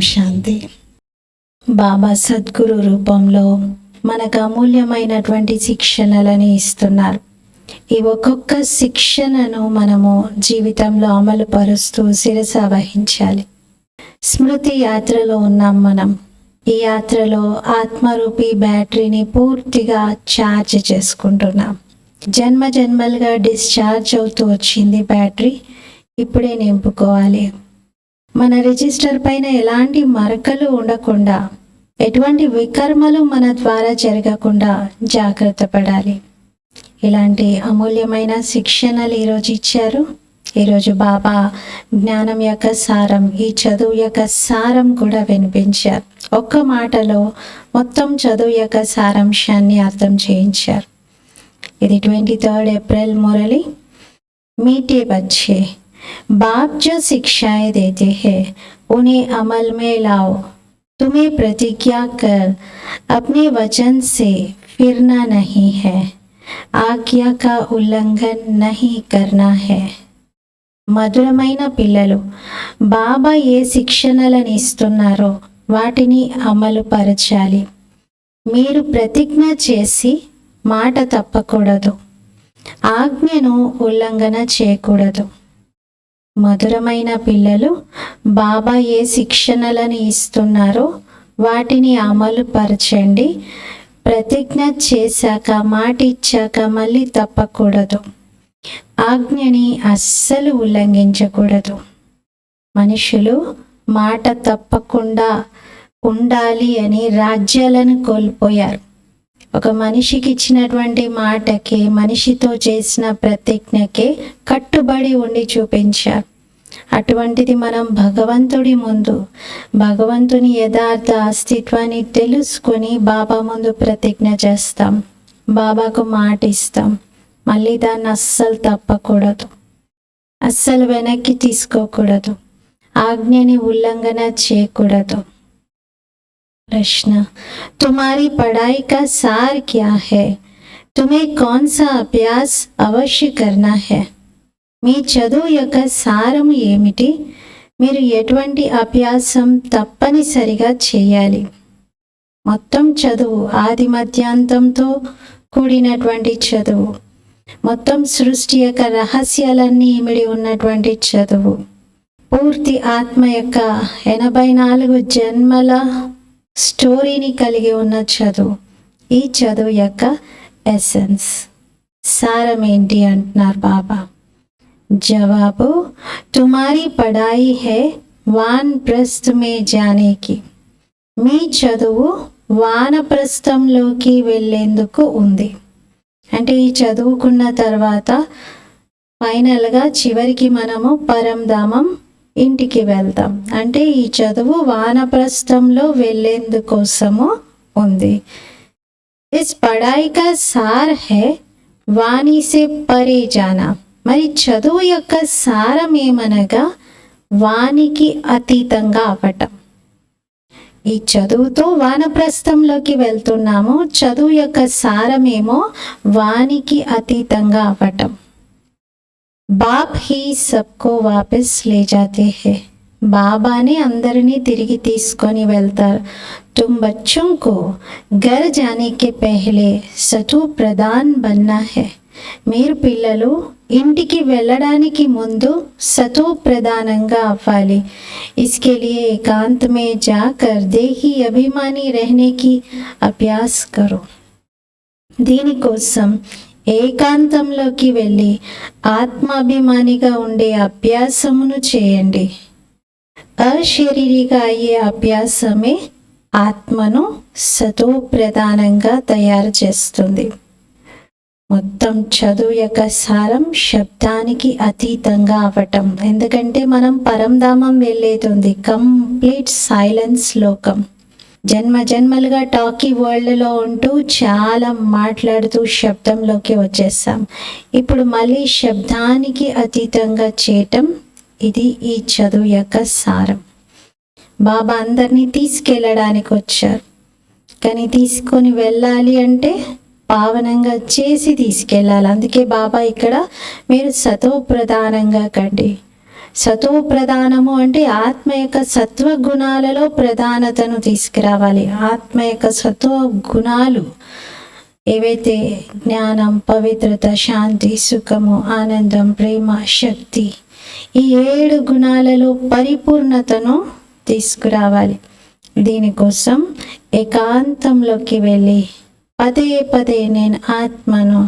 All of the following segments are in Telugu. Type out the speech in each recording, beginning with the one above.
శాంతి. బాబా సద్గురు రూపంలో మనకు అమూల్యమైనటువంటి శిక్షణలని ఇస్తున్నారు. ఈ ఒక్కొక్క శిక్షణను మనము జీవితంలో అమలు పరుస్తూ శిరస వహించాలి. స్మృతి యాత్రలో ఉన్నాం మనం. ఈ యాత్రలో ఆత్మరూపీ బ్యాటరీని పూర్తిగా ఛార్జ్ చేసుకుంటున్నాం. జన్మ జన్మలుగా డిశ్చార్జ్ అవుతూ వచ్చింది బ్యాటరీ, ఇప్పుడే నింపుకోవాలి. మన రిజిస్టర్ పైన ఎలాంటి మరకలు ఉండకుండా, ఎటువంటి వికర్మలు మన ద్వారా జరగకుండా జాగ్రత్త పడాలి. ఇలాంటి అమూల్యమైన శిక్షణలు ఈరోజు ఇచ్చారు. ఈరోజు బాబా జ్ఞానం యొక్క సారం, ఈ చదువు యొక్క సారం కూడా వినిపించారు. ఒక్క మాటలో మొత్తం చదువు యొక్క సారాంశాన్ని అర్థం చేయించారు. ఇది 23 ఏప్రిల్ మురళి. मीठे बच्चे, बाप जो शिक्षाएं देते हैं उन्हें अमल में लाओ. तुम्हें प्रतिज्ञा कर अपने वचन से फिरना नहीं है, आज्ञा का उल्लंघन नहीं करना है. మధురమైన పిల్లలు, బాబా ఏ శిక్షణలను ఇస్తున్నారో వాటిని అమలు పరచాలి. మీరు ప్రతిజ్ఞ చేసి మాట తప్పకూడదు, ఆజ్ఞను ఉల్లంఘన చేయకూడదు. మధురమైన పిల్లలు, బాబా ఏ శిక్షణలను ఇస్తున్నారో వాటిని అమలు పరచండి. ప్రతిజ్ఞ చేశాక, మాట ఇచ్చాక మళ్ళీ తప్పకూడదు, ఆజ్ఞని అస్సలు ఉల్లంఘించకూడదు. మనుషులు మాట తప్పకుండా ఉండాలి అని రాజ్యాలను కోల్పోయారు. ఒక మనిషికి ఇచ్చినటువంటి మాటకి, మనిషితో చేసిన ప్రతిజ్ఞకే కట్టుబడి ఉండి చూపించారు. అటువంటిది మనం భగవంతుడి ముందు, భగవంతుని యథార్థ అస్తిత్వాన్ని తెలుసుకొని బాబా ముందు ప్రతిజ్ఞ చేస్తాం, బాబాకు మాట ఇస్తాం. మళ్ళీ దాన్ని అస్సలు తప్పకూడదు, అస్సలు వెనక్కి తీసుకోకూడదు, ఆజ్ఞని ఉల్లంఘన చేయకూడదు. प्रश्न, तुम्हारी पढ़ाई का सार क्या है? तुम्हें कौन सा अभ्यास अवश्य करना है? మీ చదువు యొక్క సారము ఏమిటి? మీరు ఎటువంటి అభ్యాసం తప్పనిసరిగా చేయాలి? మొత్తం చదువు ఆది మధ్యాంతంతో కూడినటువంటి చదువు, మొత్తం సృష్టి యొక్క రహస్యాలన్నీ ఇమిడి ఉన్నటువంటి చదువు, పూర్తి ఆత్మ యొక్క 84 జన్మల స్టోరీని కలిగి ఉన్న చదువు. ఈ చదువు యొక్క ఎసెన్స్, సారం ఏంటి అంటున్నారు బాబా. జవాబు, తుమారీ పడాయి హే వానప్రస్థ మే జానేకి. మీ చదువు వానప్రస్థంలోకి వెళ్ళేందుకు ఉంది. అంటే ఈ చదువుకున్న తర్వాత ఫైనల్గా చివరికి మనము పరంధామం ఇంటికి వెళ్తాం. అంటే ఈ చదువు వానప్రస్థంలో వెళ్ళేందుకోసము ఉంది. ఇస్ పడాయి కా సార్ హే వాణి సే పరే జానా. మరి చదువు యొక్క సారం ఏమనగా వానికి అతీతంగా అవ్వటం. ఈ చదువుతో వానప్రస్థంలోకి వెళ్తున్నాము. చదువు యొక్క సారమేమో వానికి అతీతంగా అవ్వటం. బాప్ హీ సబ్కో వాపస్ లే జాతే హే. బాబానే అందరినీ తిరిగి తీసుకొని వెళ్తారు. తుమ్ బచ్చోं को घर जाने के पहले सतु प्रधान बनना है. మీరు పిల్లలు ఇంటికి వెళ్ళడానికి ముందు సతో ప్రధానంగా అవ్వాలి. इसके लिए एकांत में जाकर देही अभिमानी रहने की अभ्यास करो. దీనికోసం ఏకాంతంలోకి వెళ్ళి ఆత్మాభిమానిగా ఉండే అభ్యాసమును చేయండి. అశరీరిగా అయ్యే అభ్యాసమే ఆత్మను సతో ప్రధానంగా తయారు చేస్తుంది. మొత్తం చదువు యొక్క సారం శబ్దానికి అతీతంగా అవ్వటం. ఎందుకంటే మనం పరంధామం వెళ్ళేది ఉంది, కంప్లీట్ సైలెన్స్ లోకం. జన్మ జన్మలుగా టాకీ వరల్డ్లో ఉంటూ చాలా మాట్లాడుతూ శబ్దంలోకి వచ్చేస్తాం. ఇప్పుడు మళ్ళీ శబ్దానికి అతీతంగా చేయటం, ఇది ఈ చదువు యొక్క సారం. బాబా అందరినీ తీసుకెళ్ళడానికి వచ్చారు, కానీ తీసుకొని వెళ్ళాలి అంటే పావనంగా చేసి తీసుకెళ్ళాలి. అందుకే బాబా ఇక్కడ మీరు సతో ప్రధానంగా కండి, సతో ప్రధానము అంటే ఆత్మ యొక్క సత్వ గుణాలలో ప్రధానతను తీసుకురావాలి. ఆత్మ యొక్క సత్వ గుణాలు ఏవైతే జ్ఞానం, పవిత్రత, శాంతి, సుఖము, ఆనందం, ప్రేమ, శక్తి, ఈ 7 గుణాలలో పరిపూర్ణతను తీసుకురావాలి. దీనికోసం ఏకాంతంలోకి వెళ్ళి పదే పదే నేను ఆత్మను,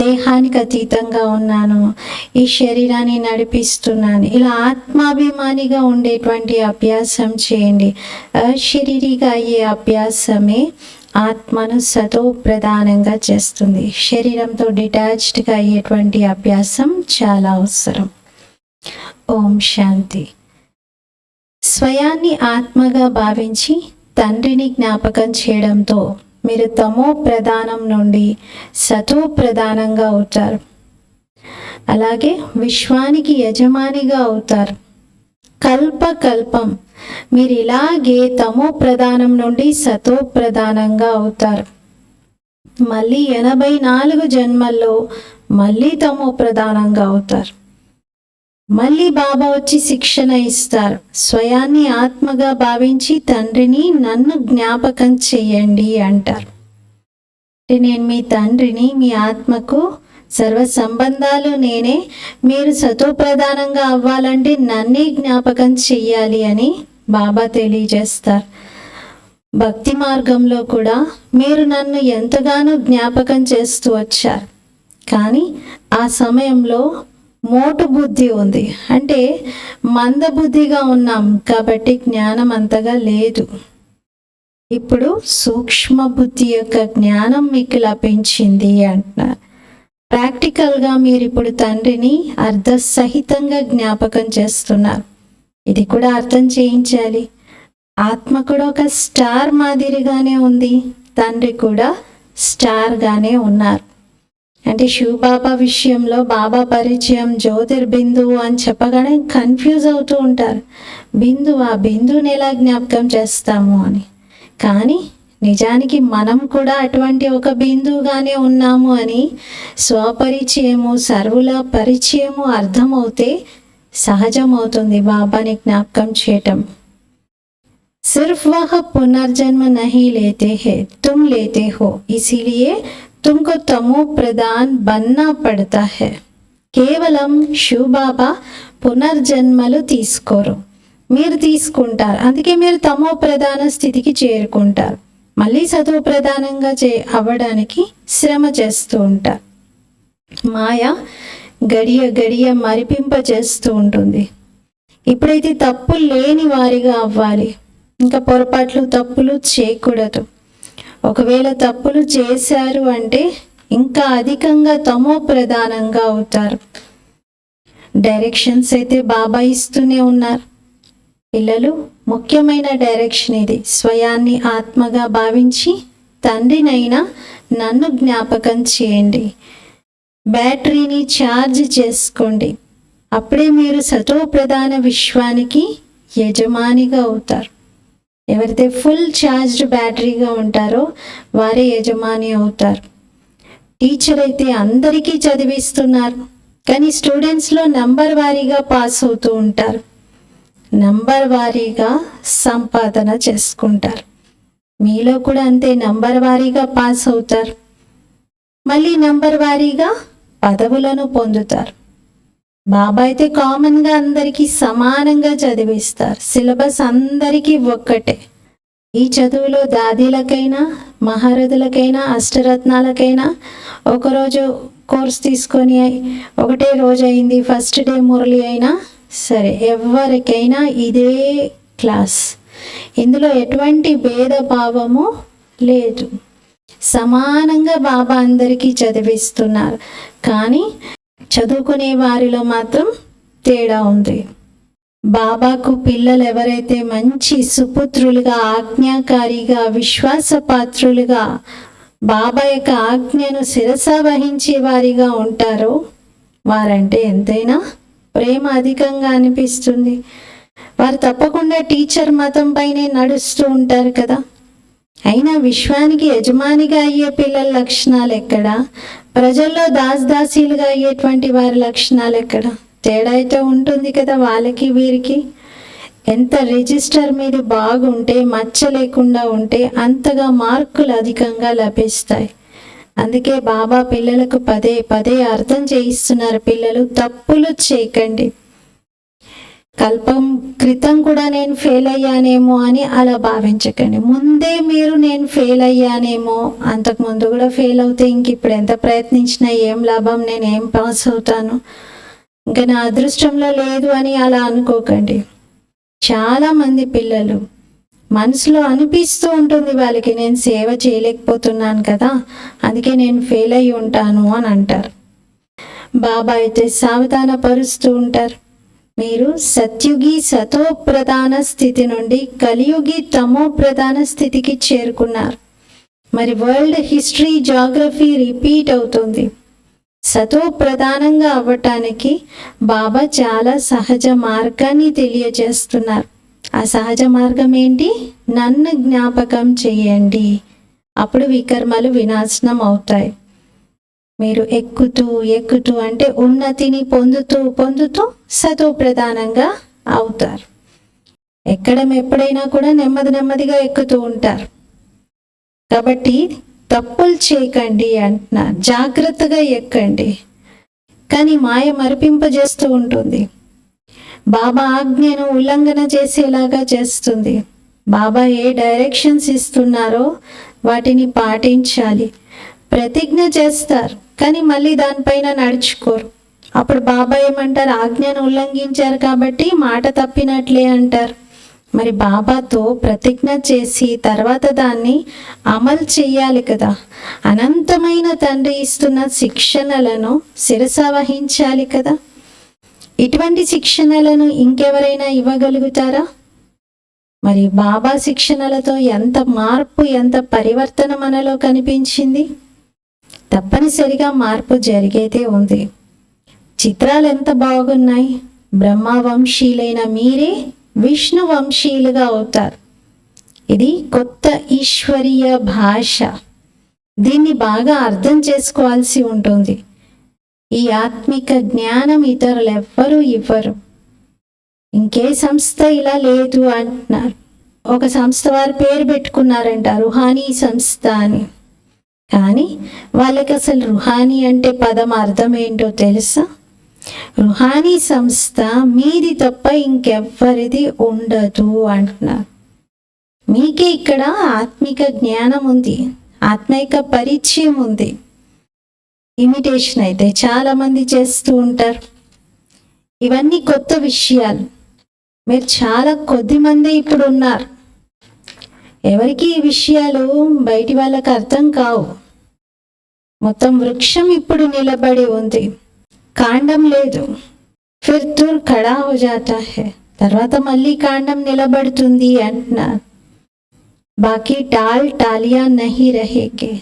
దేహానికి అతీతంగా ఉన్నాను, ఈ శరీరాన్ని నడిపిస్తున్నాను, ఇలా ఆత్మాభిమానిగా ఉండేటువంటి అభ్యాసం చేయండి. అశరీరిగా అయ్యే అభ్యాసమే ఆత్మను సతో ప్రధానంగా చేస్తుంది. శరీరంతో డిటాచ్డ్గా అయ్యేటువంటి అభ్యాసం చాలా అవసరం. ఓం శాంతి. స్వయాన్ని ఆత్మగా భావించి తండ్రిని జ్ఞాపకం చేయడంతో మీరు తమో ప్రధానం నుండి సతో ప్రధానంగా అవుతారు. అలాగే విశ్వానికి యజమానిగా అవుతారు. కల్పకల్పం మీరు ఇలాగే తమో ప్రధానం నుండి సతో ప్రధానంగా అవుతారు. మళ్ళీ 84 జన్మల్లో మళ్ళీ తమో ప్రధానంగా అవుతారు. మళ్ళీ బాబా వచ్చి శిక్షణ ఇస్తారు. స్వయాన్ని ఆత్మగా భావించి తండ్రిని, నన్ను జ్ఞాపకం చెయ్యండి అంటారు. అంటే నేను మీ తండ్రిని, మీ ఆత్మకు సర్వ సంబంధాలు నేనే, మీరు సతో ప్రధానంగా అవ్వాలంటే నన్నే జ్ఞాపకం చెయ్యాలి అని బాబా తెలియజేస్తారు. భక్తి మార్గంలో కూడా మీరు నన్ను ఎంతగానో జ్ఞాపకం చేస్తూ వచ్చారు. కానీ ఆ సమయంలో మోటు బుద్ధి ఉంది, అంటే మందబుద్ధిగా ఉన్నాం కాబట్టి జ్ఞానం అంతగా లేదు. ఇప్పుడు సూక్ష్మ బుద్ధి యొక్క జ్ఞానం మీకు లభించింది అంటున్నారు. ప్రాక్టికల్గా మీరు ఇప్పుడు తండ్రిని అర్ధసహితంగా జ్ఞాపకం చేస్తున్నారు. ఇది కూడా అర్థం చేయించాలి. ఆత్మ కూడా ఒక స్టార్ మాదిరిగానే ఉంది, తండ్రి కూడా స్టార్గానే ఉన్నారు. అంటే శివబాబా విషయంలో బాబా పరిచయం జ్యోతిర్బిందువు అని చెప్పగానే కన్ఫ్యూజ్ అవుతూ ఉంటారు. బిందువా, బిందువుని ఎలా జ్ఞాపకం చేస్తాము అని. కానీ నిజానికి మనం కూడా అటువంటి ఒక బిందువుగానే ఉన్నాము అని స్వపరిచయము, సర్వుల పరిచయము అర్థమవుతే సహజమవుతుంది బాబాని జ్ఞాపకం చేయటం. సిర్ఫ్ వహ పునర్జన్మ నహీ లేతే హే, తుమ్ లేతే హో, ఇసిలియే तुमको तमो प्रधान बनना पड़ता है. కేవలం శివబాబా పునర్జన్మలు తీసుకోరు, మీరు తీసుకుంటారు. అందుకే మీరు తమో ప్రధాన స్థితికి చేరుకుంటారు. మళ్ళీ సతో ప్రధానంగా అవ్వడానికి శ్రమ చేస్తూ ఉంటారు. మాయ గడియ గడియ మరిపింప చేస్తూ ఉంటుంది. ఇప్పుడైతే తప్పు లేని వారిగా అవ్వాలి, ఇంకా పొరపాట్లు తప్పులు చేయకూడదు. ఒకవేళ తప్పులు చేశారు అంటే ఇంకా అధికంగా తమో ప్రధానంగా అవుతారు. డైరెక్షన్స్ అయితే బాబా ఇస్తూనే ఉన్నారు. పిల్లలు, ముఖ్యమైన డైరెక్షన్ ఇది. స్వయాన్ని ఆత్మగా భావించి తండ్రినైనా నన్ను జ్ఞాపకం చేయండి. బ్యాటరీని ఛార్జ్ చేసుకోండి. అప్పుడే మీరు సతో ప్రధాన విశ్వానికి యజమానిగా అవుతారు. ఎవరైతే ఫుల్ ఛార్జ్డ్ బ్యాటరీగా ఉంటారో వారే యజమాని అవుతారు. టీచర్ అయితే అందరికీ చదివిస్తున్నారు, కానీ స్టూడెంట్స్లో నంబర్ వారీగా పాస్ అవుతూ ఉంటారు. నంబర్ వారీగా సంపాదన చేసుకుంటారు. మీలో కూడా అంతే, నంబర్ వారీగా పాస్ అవుతారు, మళ్ళీ నంబర్ వారీగా పదవులను పొందుతారు. బాబా అయితే కామన్గా అందరికీ సమానంగా చదివిస్తారు. సిలబస్ అందరికీ ఒక్కటే. ఈ చదువులో దాదీలకైనా, మహారథులకైనా, అష్టరత్నాలకైనా ఒకరోజు కోర్స్ తీసుకొని ఒకటే రోజు అయింది, ఫస్ట్ డే మురళి అయినా సరే, ఎవరికైనా ఇదే క్లాస్. ఇందులో ఎటువంటి భేదభావము లేదు. సమానంగా బాబా అందరికీ చదివిస్తున్నారు. కానీ చదువుకునే వారిలో మాత్రం తేడా ఉంది. బాబాకు పిల్లలు ఎవరైతే మంచి సుపుత్రులుగా, ఆజ్ఞాకారిగా, విశ్వాసపాత్రులుగా బాబా యొక్క ఆజ్ఞను శిరస వహించే వారిగా ఉంటారో వారంటే ఎంతైనా ప్రేమ అధికంగా అనిపిస్తుంది. వారు తప్పకుండా టీచర్ మతం పైనే నడుస్తూ ఉంటారు కదా. అయినా విశ్వానికి యజమానిగా అయ్యే పిల్లల లక్షణాలు ఎక్కడ? ప్రజల్లో దాసదాసీలుగా అయ్యేటువంటి వారి లక్షణాలు ఎక్కడ? తేడా అయితే ఉంటుంది కదా వాళ్ళకి వీరికి. ఎంత రిజిస్టర్ మీద బాగుంటే, మచ్చ లేకుండా ఉంటే అంతగా మార్కులు అధికంగా లభిస్తాయి. అందుకే బాబా పిల్లలకు పదే పదే అర్థం చేయిస్తున్నారు, పిల్లలు తప్పులు చేయకండి. కల్పం క్రితం కూడా నేను ఫెయిల్ అయ్యానేమో అని అలా భావించకండి. ముందే మీరు నేను ఫెయిల్ అయ్యానేమో, అంతకుముందు కూడా ఫెయిల్ అవుతే ఇంక ఇప్పుడు ఎంత ప్రయత్నించినా ఏం లాభం, నేను ఏం పాస్ అవుతాను, ఇంకా నా అదృష్టంలో లేదు అని అలా అనుకోకండి. చాలామంది పిల్లలు మనసులో అనిపిస్తూ ఉంటుంది వాళ్ళకి, నేను సేవ చేయలేకపోతున్నాను కదా, అందుకే నేను ఫెయిల్ అయి ఉంటాను అని అంటారు. బాబా అయితే సావధానపరుస్తూ ఉంటారు, మీరు సత్యుగి సతో ప్రధాన స్థితి నుండి కలియుగి తమో ప్రధాన స్థితికి చేరుకున్నారు. మరి వరల్డ్ హిస్టరీ జాగ్రఫీ రిపీట్ అవుతుంది. సతో ప్రధానంగా అవ్వటానికి బాబా చాలా సహజ మార్గాన్ని తెలియజేస్తున్నారు. ఆ సహజ మార్గం ఏంటి? నన్ను జ్ఞాపకం చేయండి, అప్పుడు వికర్మలు వినాశనం అవుతాయి. మీరు ఎక్కుతూ ఎక్కుతూ అంటే ఉన్నతిని పొందుతూ పొందుతూ సతో ప్రధానంగా అవుతారు. ఎక్కడం ఎప్పుడైనా కూడా నెమ్మది నెమ్మదిగా ఎక్కుతూ ఉంటారు. కాబట్టి తప్పులు చేయకండి అంటున్నారు, జాగ్రత్తగా ఎక్కండి. కానీ మాయ మరిపింపజేస్తూ ఉంటుంది, బాబా ఆజ్ఞను ఉల్లంఘన చేసేలాగా చేస్తుంది. బాబా ఏ డైరెక్షన్స్ ఇస్తున్నారో వాటిని పాటించాలి. ప్రతిజ్ఞ చేస్తారు కానీ మళ్ళీ దానిపైన నడుచుకోరు. అప్పుడు బాబా ఏమంటారు? ఆజ్ఞను ఉల్లంఘించారు కాబట్టి మాట తప్పినట్లే అంటారు. మరి బాబాతో ప్రతిజ్ఞ చేసి తర్వాత దాన్ని అమలు చేయాలి కదా. అనంతమైన తండ్రి ఇస్తున్న శిక్షణలను శిరస వహించాలి కదా. ఇటువంటి శిక్షణలను ఇంకెవరైనా ఇవ్వగలుగుతారా? మరి బాబా శిక్షణలతో ఎంత మార్పు, ఎంత పరివర్తన మనలో కనిపించింది. తప్పనిసరిగా మార్పు జరిగేదే ఉంది. చిత్రాలు ఎంత బాగున్నాయి. బ్రహ్మ వంశీయులైన మీరే విష్ణు వంశీయులుగా అవుతారు. ఇది కొత్త ఈశ్వరీయ భాష. దీన్ని బాగా అర్థం చేసుకోవాల్సి ఉంటుంది. ఈ ఆత్మిక జ్ఞానం ఇతరులు ఎవ్వరూ ఇవ్వరు. ఇంకే సంస్థ ఇలా లేదు అంటున్నారు. ఒక సంస్థ వారు పేరు పెట్టుకున్నారంట, రుహానీ సంస్థ అని. కానీ వాళ్ళకి అసలు రుహానీ అంటే పదం అర్థం ఏంటో తెలుసా? రుహానీ సంస్థ మీది తప్ప ఇంకెవ్వరిది ఉండదు అంటున్నారు. మీకే ఇక్కడ ఆత్మిక జ్ఞానం ఉంది, ఆత్మిక పరిచయం ఉంది. ఇమిటేషన్ అయితే చాలా మంది చేస్తూ ఉంటారు. ఇవన్నీ కొత్త విషయాలు. మీరు చాలా కొద్ది మంది ఇప్పుడు ఉన్నారు. ఎవరికి ఈ విషయాలు బయటి వాళ్ళకి అర్థం కావు. మొత్తం వృక్షం ఇప్పుడు నిలబడి ఉంది, కాండం లేదు. ఫిర్ తుర్ ఖడా హో జాతా హై, తర్వాత మళ్ళీ కాండం నిలబడుతుంది అంటున్నారు. బాకీ టాల్ టాలియా నహి రహేగే,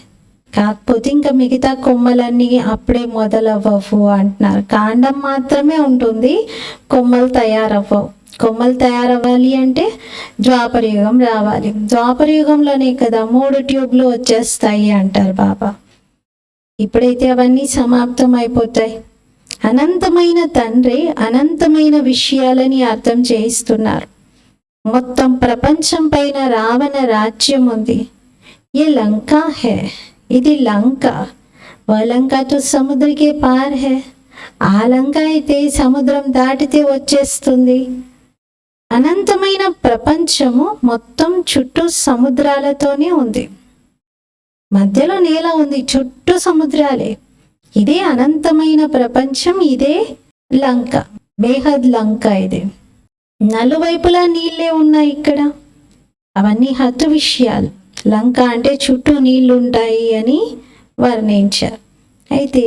కాకపోతే ఇంకా మిగతా కొమ్మలన్నీ అప్పుడే మొదలవ్వవు అంటున్నారు. కాండం మాత్రమే ఉంటుంది, కొమ్మలు తయారవ్వవు. కొమ్మలు తయారవ్వాలి అంటే ద్వాపర యుగం రావాలి. ద్వాపర యుగంలోనే కదా 3 ట్యూబ్లు వచ్చేస్తాయి అంటారు బాబా. ఇప్పుడైతే అవన్నీ సమాప్తం అయిపోతాయి. అనంతమైన తండ్రి అనంతమైన విషయాలని అర్థం చేయిస్తున్నారు. మొత్తం ప్రపంచం పైన రావణ రాజ్యం ఉంది. ఏ లంకా హే, ఇది లంక. వా లంకా తో సముద్రకే పార్ హే, ఆ లంక అయితే సముద్రం దాటితే వచ్చేస్తుంది. అనంతమైన ప్రపంచము మొత్తం చుట్టూ సముద్రాలతోనే ఉంది. మధ్యలో నేల ఉంది, చుట్టూ సముద్రాలే. ఇదే అనంతమైన ప్రపంచం, ఇదే లంక, బేహద్ లంక. ఇది నలువైపులా నీళ్ళే ఉన్నాయి ఇక్కడ. అవన్నీ హద్దు విషయాలు. లంక అంటే చుట్టూ నీళ్లు ఉంటాయి అని వర్ణించారు. అయితే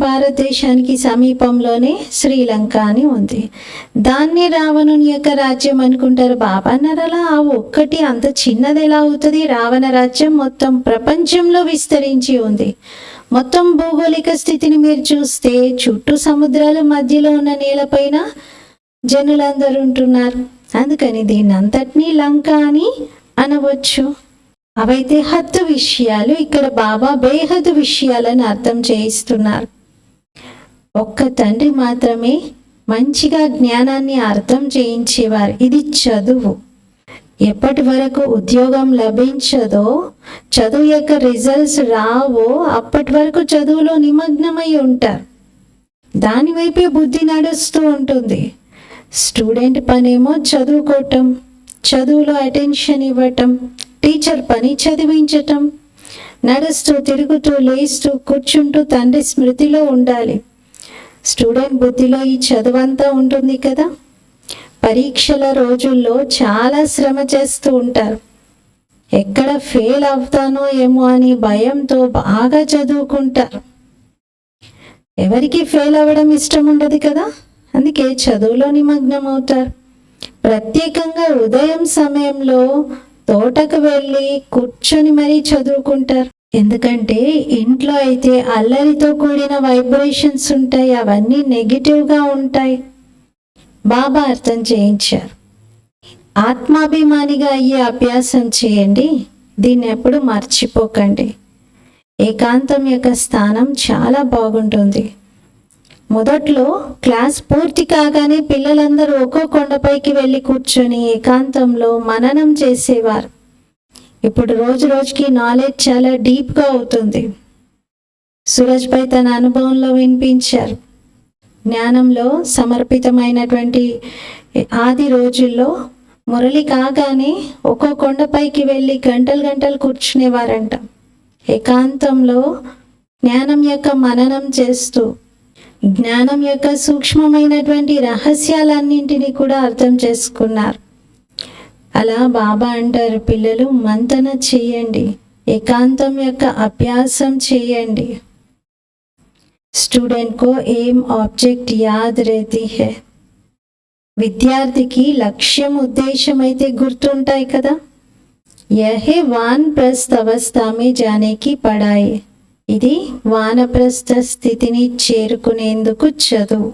భారతదేశానికి సమీపంలోనే శ్రీలంక అని ఉంది. దాన్ని రావణుని యొక్క రాజ్యం అనుకుంటారు. బాబా అన్నారలా ఆ ఒక్కటి అంత చిన్నది ఎలా అవుతుంది? రావణ రాజ్యం మొత్తం ప్రపంచంలో విస్తరించి ఉంది. మొత్తం భౌగోళిక స్థితిని మీరు చూస్తే చుట్టూ సముద్రాల మధ్యలో ఉన్న నేలపైన జనులందరూ ఉంటున్నారు. అందుకని దీన్ని అంతటినీ లంక అని అనవచ్చు. అవైతే హద్దు విషయాలు. ఇక్కడ బాబా బేహద్దు విషయాలను అర్థం చేయిస్తున్నారు. ఒక్క తండ్రి మాత్రమే మంచిగా జ్ఞానాన్ని అర్థం చేయించేవారు. ఇది చదువు. ఎప్పటి వరకు ఉద్యోగం లభించదో, చదువు యొక్క రిజల్ట్స్ రావో, అప్పటి వరకు చదువులో నిమగ్నమై ఉంటారు. దానివైపే బుద్ధి నడుస్తూ ఉంటుంది. స్టూడెంట్ పనేమో చదువుకోవటం, చదువులో అటెన్షన్ ఇవ్వటం, టీచర్ పని చదివించటం, నడుస్తూ తిరుగుతూ లేస్తూ కూర్చుంటూ తండ్రి స్మృతిలో ఉండాలి. స్టూడెంట్ బుద్ధిలో ఈ చదువంతా ఉంటుంది కదా. పరీక్షల రోజుల్లో చాలా శ్రమ చేస్తూ ఉంటారు. ఎక్కడ ఫెయిల్ అవుతానో ఏమో అని భయంతో బాగా చదువుకుంటారు. ఎవరికి ఫెయిల్ అవ్వడం ఇష్టం ఉండదు కదా, అందుకే చదువులో నిమగ్నం అవుతారు. ప్రత్యేకంగా ఉదయం సమయంలో తోటకు వెళ్ళి కూర్చొని మరీ చదువుకుంటారు. ఎందుకంటే ఇంట్లో అయితే అల్లరితో కూడిన వైబ్రేషన్స్ ఉంటాయి, అవన్నీ నెగిటివ్గా ఉంటాయి. బాబా అర్థం చేయించారు. ఆత్మాభిమానిగా అయ్యే అభ్యాసం చేయండి, దీన్ని ఎప్పుడు మర్చిపోకండి. ఏకాంతం యొక్క స్థానం చాలా బాగుంటుంది. మొదట్లో క్లాస్ పూర్తి కాగానే పిల్లలందరూ ఒక్కో కొండపైకి వెళ్ళి కూర్చొని ఏకాంతంలో మననం చేసేవారు. ఇప్పుడు రోజు రోజుకి నాలెడ్జ్ చాలా డీప్గా అవుతుంది. సూరజ్ భాయ్ తన అనుభవంలో వినిపించారు. జ్ఞానంలో సమర్పితమైనటువంటి ఆది రోజుల్లో మురళి కాగానే ఒక్కో కొండపైకి వెళ్ళి గంటలు గంటలు కూర్చునేవారంట. ఏకాంతంలో జ్ఞానం యొక్క మననం చేస్తూ జ్ఞానం యొక్క సూక్ష్మమైనటువంటి రహస్యాలన్నింటినీ కూడా అర్థం చేసుకున్నారు. అలా బాబా అంటారు, పిల్లలు మంతన చేయండి, ఏకాంతం యొక్క అభ్యాసం చేయండి. స్టూడెంట్ కో ఏం ఆబ్జెక్ట్ యాద్ रहती है. విద్యార్థికి లక్ష్యం ఉద్దేశం అయితే గుర్తుంటాయి కదా. యహే వానప్రస్థ అవస్థ మే జానే కి పడాయి. ఇది వానప్రస్థ స్థితిని చేరుకునేందుకు చదువు.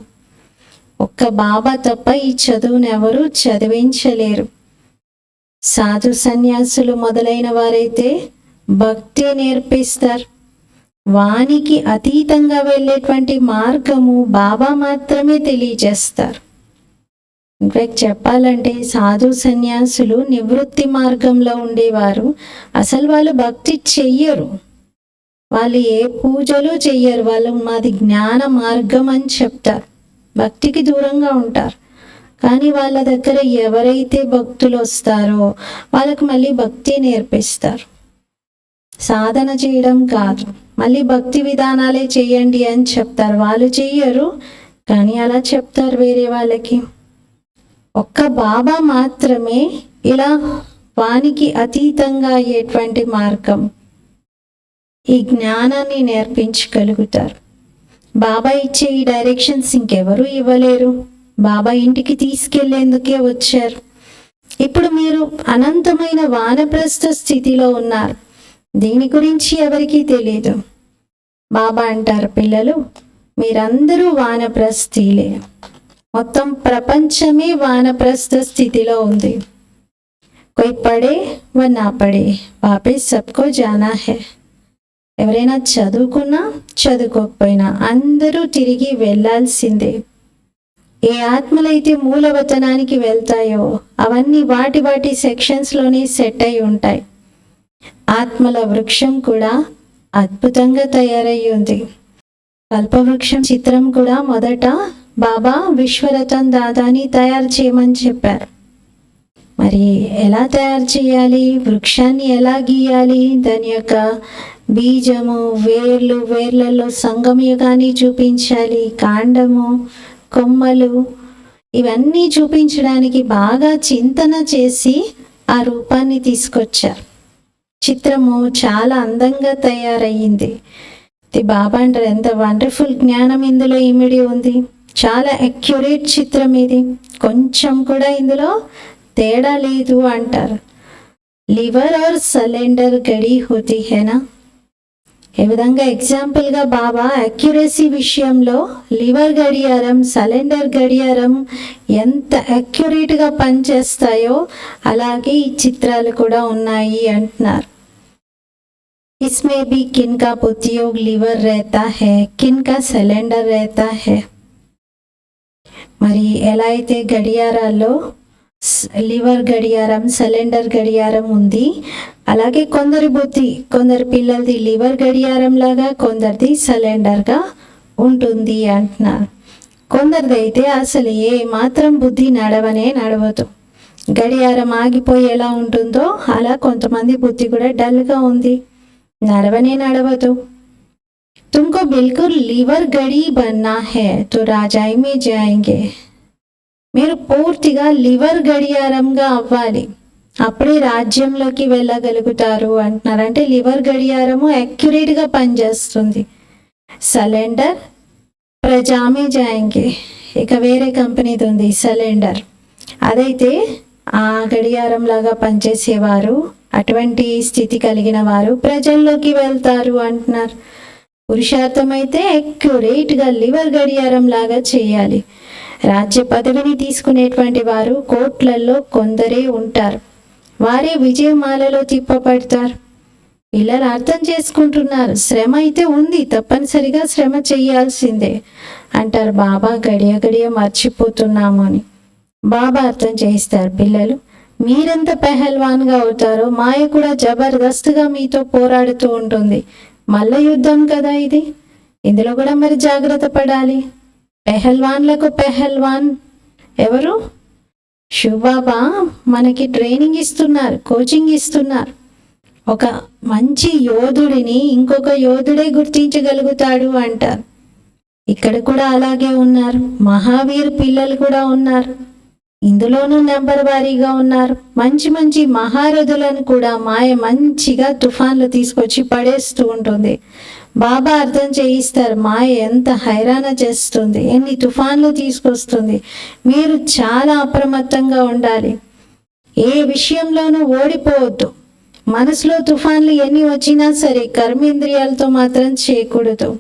ఒక్క బాబా తప్ప ఈ చదువును ఎవరు చదివించలేరు. సాధు సన్యాసులు మొదలైన వారైతే భక్తి నేర్పిస్తారు. వానికి అతీతంగా వెళ్ళేటువంటి మార్గము బాబా మాత్రమే తెలియజేస్తారు. ఇన్ఫాక్ట్ చెప్పాలంటే సాధు సన్యాసులు నివృత్తి మార్గంలో ఉండేవారు. అసలు వాళ్ళు భక్తి చెయ్యరు, వాళ్ళు ఏ పూజలు చెయ్యరు. వాళ్ళు మాది జ్ఞాన మార్గం అని చెప్తారు, భక్తికి దూరంగా ఉంటారు. కానీ వాళ్ళ దగ్గర ఎవరైతే భక్తులు వస్తారో వాళ్ళకు మళ్ళీ భక్తి నేర్పిస్తారు. సాధన చేయడం కాదు, మళ్ళీ భక్తి విధానాలే చేయండి అని చెప్తారు. వాళ్ళు చెయ్యరు, కానీ అలా చెప్తారు వేరే వాళ్ళకి. ఒక్క బాబా మాత్రమే ఇలా వానికి అతీతంగా అయ్యేటువంటి మార్గం, ఈ జ్ఞానాన్ని నేర్పించగలుగుతారు. బాబా ఇచ్చే ఈ డైరెక్షన్స్ ఇంకెవరూ ఇవ్వలేరు. బాబా ఇంటికి తీసుకెళ్లేందుకే వచ్చారు. ఇప్పుడు మీరు అనంతమైన వానప్రస్థ స్థితిలో ఉన్నారు. దీని గురించి ఎవరికీ తెలియదు. బాబా అంటారు, పిల్లలు మీరందరూ వానప్రస్థీలే. మొత్తం ప్రపంచమే వానప్రస్థ స్థితిలో ఉంది. కోయి పడే వ నా పడే వాపస్ సబ్కో జానా హై. ఎవరైనా చదువుకున్నా చదువుకోకపోయినా అందరూ తిరిగి వెళ్ళాల్సిందే. ఏ ఆత్మలైతే మూలవతనానికి వెళ్తాయో అవన్నీ వాటి వాటి సెక్షన్స్లోనే సెట్ అయి ఉంటాయి. ఆత్మల వృక్షం కూడా అద్భుతంగా తయారై ఉంది. కల్పవృక్షం చిత్రం కూడా మొదట బాబా విశ్వరతన్ దాదాని తయారు చేయమని చెప్పారు. మరి ఎలా తయారు చేయాలి, వృక్షాన్ని ఎలా గీయాలి, దాని యొక్క బీజము, వేర్లు, వేర్లలో సంగమయుగాన్ని చూపించాలి, కాండము, కొమ్మలు, ఇవన్నీ చూపించడానికి బాగా చింతన చేసి ఆ రూపాన్ని తీసుకొచ్చారు. చిత్రము చాలా అందంగా తయారయ్యింది. ఇది బాబా అంటారు, ఎంత వండర్ఫుల్ జ్ఞానం ఇందులో ఇమిడి ఉంది. చాలా అక్యురేట్ చిత్రం ఇది, కొంచెం కూడా ఇందులో తేడా లేదు అంటారు. లివర్ ఆర్ సిలిండర్ గడి హోతీ హేనా. ఏ విధంగా ఎగ్జాంపుల్గా బాబా అక్యురసీ విషయంలో లివర్ గడియారం, సిలిండర్ గడియారం ఎంత అక్యురేట్గా పనిచేస్తాయో అలాగే ఈ చిత్రాలు కూడా ఉన్నాయి అంటున్నారు. इसमें भी किन का उपयोग लीवर रहता है, किन का सिलेंडर रहता है. మరి ఎలా అయితే గడియారాల్లో లివర్ గడియారం, సిలిండర్ గడియారం ఉంది, అలాగే కొందరి బుద్ధి, కొందరి పిల్లలది లివర్ గడియారం లాగా, కొందరిది సిలిండర్గా ఉంటుంది అంటున్నారు. కొందరిదైతే అసలు ఏ మాత్రం బుద్ధి నడవదు. గడియారం ఆగిపోయి ఎలా ఉంటుందో అలా కొంతమంది బుద్ధి కూడా డల్గా ఉంది, నడవదు. तुमको बिल्कुल लीवर गड़ी बनना है तो राजाई में जाएंगे. మీరు పూర్తిగా లివర్ గడియారంగా అవ్వాలి, అప్పుడే రాజ్యంలోకి వెళ్ళగలుగుతారు అంటున్నారు. అంటే లివర్ గడియారము యాక్యురేట్గా పనిచేస్తుంది. సిలిండర్ ప్రజామే జాయింగే, ఇక వేరే కంపెనీది ఉంది సిలిండర్, అదైతే ఆ గడియారం లాగా పనిచేసేవారు, అటువంటి స్థితి కలిగిన వారు ప్రజల్లోకి వెళ్తారు అంటున్నారు. పురుషార్థం అయితే యాక్యురేట్గా లివర్ గడియారం లాగా చేయాలి. రాజ్య పదవిని తీసుకునేటువంటి వారు కోట్లల్లో కొందరే ఉంటారు, వారే విజయమాలలో తిప్పబడతారు. పిల్లలు అర్థం చేసుకుంటున్నారు, శ్రమ అయితే ఉంది, తప్పనిసరిగా శ్రమ చేయాల్సిందే అంటారు. బాబా గడియ మర్చిపోతున్నాము అని బాబా అర్థం చేయిస్తారు. పిల్లలు మీరెంత పెహల్వాన్గా అవుతారో మాయ కూడా జబర్దస్త్గా మీతో పోరాడుతూ ఉంటుంది. మల్ల యుద్ధం కదా ఇది, ఇందులో కూడా మరి జాగ్రత్త పడాలి. పెహల్వాన్లకు పెహల్వాన్ ఎవరు? శివబాబా మనకి ట్రైనింగ్ ఇస్తున్నారు, కోచింగ్ ఇస్తున్నారు. ఒక మంచి యోధుడిని ఇంకొక యోధుడే గుర్తించగలుగుతాడు అంటారు. ఇక్కడ కూడా అలాగే ఉన్నారు, మహావీర్ పిల్లలు కూడా ఉన్నారు, ఇందులోనూ నెంబర్ వారీగా ఉన్నారు. మంచి మహారథులను కూడా మాయ మంచిగా తుఫాన్లు తీసుకొచ్చి పడేస్తూ ఉంటుంది. బాబా అర్థం చేయిస్తారు, మాయ ఎంత హైరాణ చేస్తుంది, ఎన్ని తుఫాన్లు తీసుకొస్తుంది. మీరు చాలా అప్రమత్తంగా ఉండాలి, ఏ విషయంలోనూ ఓడిపోవద్దు. మనసులో తుఫాన్లు ఎన్ని వచ్చినా సరే కర్మేంద్రియాలతో మాత్రం చేయకూడదు.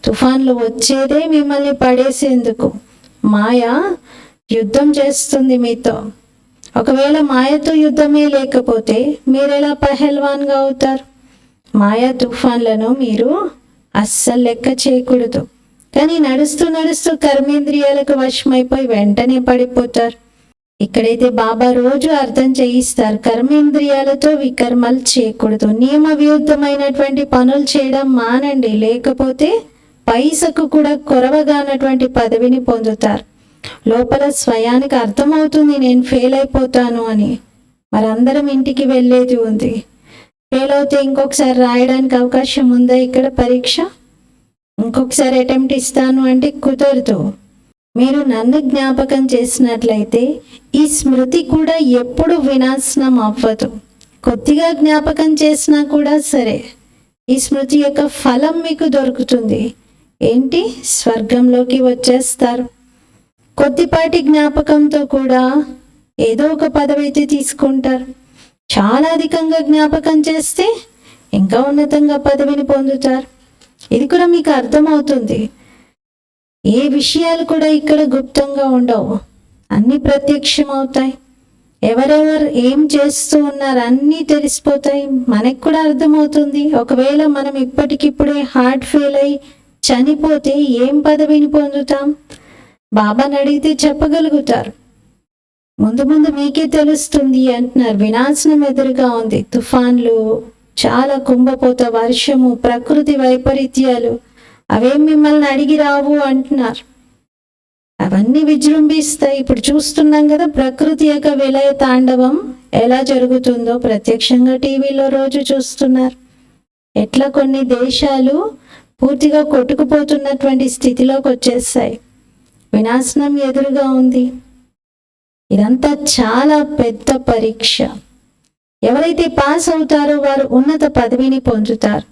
తుఫాన్లు వచ్చేదే మిమ్మల్ని పడేసేందుకు. మాయ యుద్ధం చేస్తుంది మీతో. ఒకవేళ మాయతో యుద్ధమే లేకపోతే మీరెలా పహల్వాన్గా అవుతారు? మాయా తుఫాన్లను మీరు అస్సలు లెక్క చేయకూడదు. కానీ నడుస్తూ కర్మేంద్రియాలకు వశమైపోయి వెంటనే పడిపోతారు. ఇక్కడైతే బాబా రోజు అర్థం చేయిస్తారు, కర్మేంద్రియాలతో వికర్మలు చేయకూడదు, నియమ విరుద్ధమైనటువంటి పనులు చేయడం మానండి, లేకపోతే పైసకు కూడా కొరవగానటువంటి పదవిని పొందుతారు. లోపల స్వయానికి అర్థమవుతుంది నేను ఫెయిల్ అయిపోతాను అని. మరి అందరం ఇంటికి వెళ్ళేది ఉంది, ఫెయిల్ అవుతే ఇంకొకసారి రాయడానికి అవకాశం ఉందా? ఇక్కడ పరీక్ష ఇంకొకసారి అటెంప్ట్ ఇస్తాను అంటే కుదరదు. మీరు నన్ను జ్ఞాపకం చేసినట్లయితే ఈ స్మృతి కూడా ఎప్పుడు వినాశనం అవ్వదు. కొద్దిగా జ్ఞాపకం చేసినా కూడా సరే ఈ స్మృతి యొక్క ఫలం మీకు దొరుకుతుంది. ఏంటి? స్వర్గంలోకి వచ్చేస్తారు. కొద్దిపాటి జ్ఞాపకంతో కూడా ఏదో ఒక పదవి అయితే తీసుకుంటారు. చాలా అధికంగా జ్ఞాపకం చేస్తే ఇంకా ఉన్నతంగా పదవిని పొందుతారు. ఇది కూడా మీకు అర్థమవుతుంది. ఏ విషయాలు కూడా ఇక్కడ గుప్తంగా ఉండవు, అన్నీ ప్రత్యక్షమవుతాయి. ఎవరెవరు ఏం చేస్తూ ఉన్నారు అన్నీ తెలిసిపోతాయి. మనకు కూడా అర్థమవుతుంది. ఒకవేళ మనం ఇప్పటికిప్పుడే హార్ట్ ఫెయిల్ అయి చనిపోతే ఏం పదవిని పొందుతాం? బాబాని అడిగితే చెప్పగలుగుతారు. ముందు మీకే తెలుస్తుంది అంటున్నారు. వినాశనం ఎదురుగా ఉంది, తుఫాన్లు, చాలా కుంభపోత, వర్షము, ప్రకృతి వైపరీత్యాలు, అవేం మిమ్మల్ని అడిగి రావు అంటున్నారు. అవన్నీ విజృంభిస్తాయి. ఇప్పుడు చూస్తున్నాం కదా ప్రకృతి యొక్క విలయ తాండవం ఎలా జరుగుతుందో ప్రత్యక్షంగా టీవీలో రోజు చూస్తున్నారు. ఎట్లా కొన్ని దేశాలు పూర్తిగా కొట్టుకుపోతున్నటువంటి స్థితిలోకి వచ్చేసాయి. వినాశనం ఎదురుగా ఉంది. ఇదంతా చాలా పెద్ద పరీక్ష. ఎవరైతే పాస్ అవుతారో వారు ఉన్నత పదవిని పొందుతారు.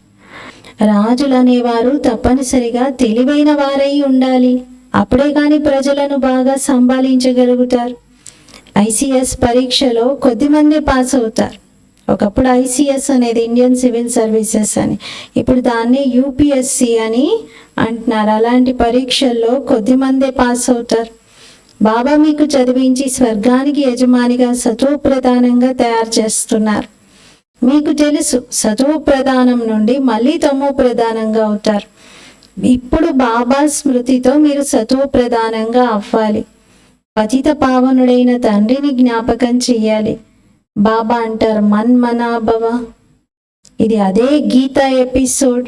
రాజులు అనేవారు తప్పనిసరిగా తెలివైన వారై ఉండాలి, అప్పుడే కానీ ప్రజలను బాగా సంభాళించగలుగుతారు. ఐసిఎస్ పరీక్షలో కొద్దిమంది పాస్ అవుతారు. ఒకప్పుడు ఐసిఎస్ అనేది ఇండియన్ సివిల్ సర్వీసెస్ అని, ఇప్పుడు దాన్ని యూపీఎస్సి అని అంటున్నారు. అలాంటి పరీక్షల్లో కొద్దిమందే పాస్ అవుతారు. బాబా మీకు చదివించి స్వర్గానికి యజమానిగా సతో ప్రధానంగా తయారు చేస్తున్నారు. మీకు తెలుసు సతో ప్రధానం నుండి మళ్ళీ తమో ప్రధానంగా అవుతారు. ఇప్పుడు బాబా స్మృతితో మీరు సతో ప్రధానంగా అవ్వాలి. పతిత పావనుడైన తండ్రిని జ్ఞాపకం చెయ్యాలి. బాబా అంటారు మన్మనాభవ. ఇది అదే గీత ఎపిసోడ్.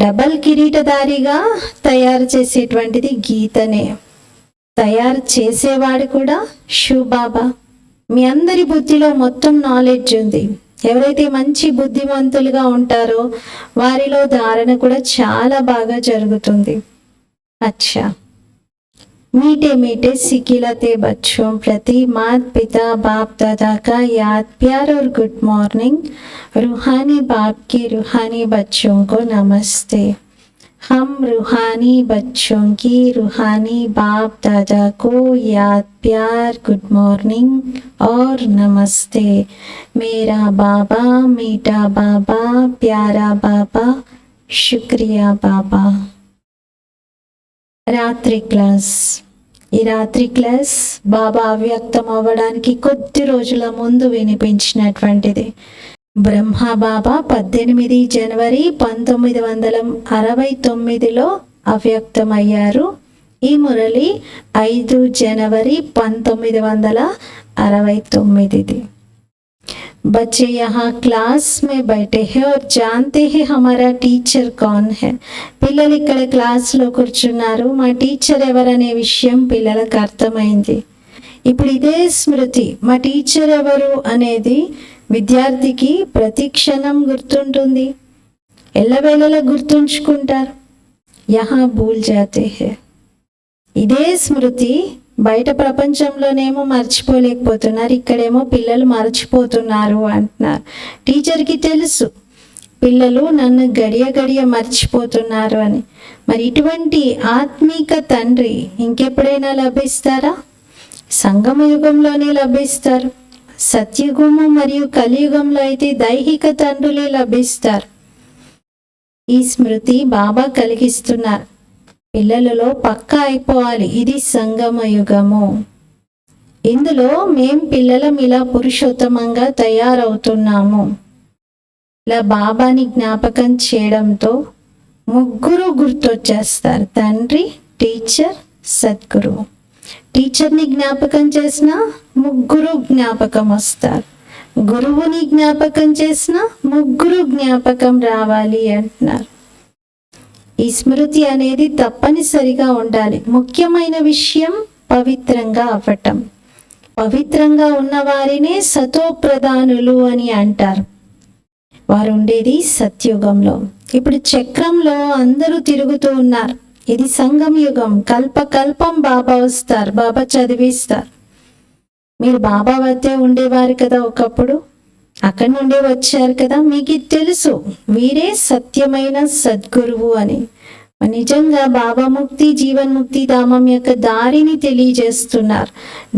డబల్ కిరీటధారిగా తయారు చేసేటువంటిది గీతనే. తయారు చేసేవాడు కూడా శివ్ బాబా. మీ అందరి బుద్ధిలో మొత్తం నాలెడ్జ్ ఉంది. ఎవరైతే మంచి బుద్ధిమంతులుగా ఉంటారో వారిలో ధారణ కూడా చాలా బాగా జరుగుతుంది. అచ్చా, मीठे मीठे सिखिलते बच्चों प्रति माता पिता बाप दादा का याद प्यार और गुड मॉर्निंग. रूहानी बाप के रूहानी बच्चों को नमस्ते. हम रूहानी बच्चों की रूहानी बाप दादा को याद प्यार गुड मॉर्निंग और नमस्ते. मेरा बाबा मीठा बाबा प्यारा बाबा शुक्रिया बाबा. రాత్రి క్లాస్. ఈ రాత్రి క్లాస్ బాబా అవ్యక్తం అవ్వడానికి కొద్ది రోజుల ముందు వినిపించినటువంటిది. బ్రహ్మ బాబా 18 జనవరి 1969లో అవ్యక్తమయ్యారు. ఈ మురళి 5 జనవరి 1969. बच्चे यहाँ क्लास में बैठे हैं और जानते हैं हमारा टीचर कौन है. పిల్లలు ఇక్కడ క్లాస్లో కూర్చున్నారు. మా టీచర్ ఎవరనే విషయం పిల్లలకు అర్థమైంది. ఇప్పుడు ఇదే స్మృతి మా టీచర్ ఎవరు అనేది విద్యార్థికి ప్రతి క్షణం గుర్తుంటుంది. ఎల్లవేళలా గుర్తుంచుకుంటారు. యహా భూల్ జాతే హై. ఇదే స్మృతి బయట ప్రపంచంలోనేమో మర్చిపోలేకపోతున్నారు, ఇక్కడేమో పిల్లలు మర్చిపోతున్నారు అంటున్నారు. టీచర్కి తెలుసు పిల్లలు నన్ను గడియ గడియ మర్చిపోతున్నారు అని. మరి ఇటువంటి ఆత్మీక తండ్రి ఇంకెప్పుడైనా లభిస్తారా? సంగమ యుగంలోనే లభిస్తారు. సత్యుగము మరియు కలియుగంలో అయితే దైహిక తండ్రులే లభిస్తారు. ఈ స్మృతి బాబా కలిగిస్తున్నారు. పిల్లలలో పక్కా అయిపోవాలి, ఇది సంగమ యుగము. ఇందులో మేం పిల్లలం ఇలా పురుషోత్తమంగా తయారవుతున్నాము. ఇలా బాబాని జ్ఞాపకం చేయడంతో ముగ్గురు గుర్తొచ్చేస్తారు. తండ్రి, టీచర్, సద్గురు. టీచర్ని జ్ఞాపకం చేసిన ముగ్గురు జ్ఞాపకం వస్తారు. గురువుని జ్ఞాపకం చేసిన ముగ్గురు జ్ఞాపకం రావాలి అంటున్నారు. ఈ స్మృతి అనేది తప్పనిసరిగా ఉండాలి. ముఖ్యమైన విషయం పవిత్రంగా అవ్వటం. పవిత్రంగా ఉన్న వారినే సతోప్రధానులు అని అంటారు. వారు ఉండేది సత్యుగంలో. ఇప్పుడు చక్రంలో అందరూ తిరుగుతూ ఉన్నారు. ఇది సంగమ యుగం. కల్పకల్పం బాబా వస్తారు, బాబా చదివిస్తారు. మీరు బాబా వద్దే ఉండేవారు కదా ఒకప్పుడు, అక్కడి నుండే వచ్చారు కదా, మీకు తెలుసు వీరే సత్యమైన సద్గురువు అని. నిజంగా బాబా ముక్తి జీవన్ముక్తి ధామం యొక్క దారిని తెలియజేస్తున్నారు.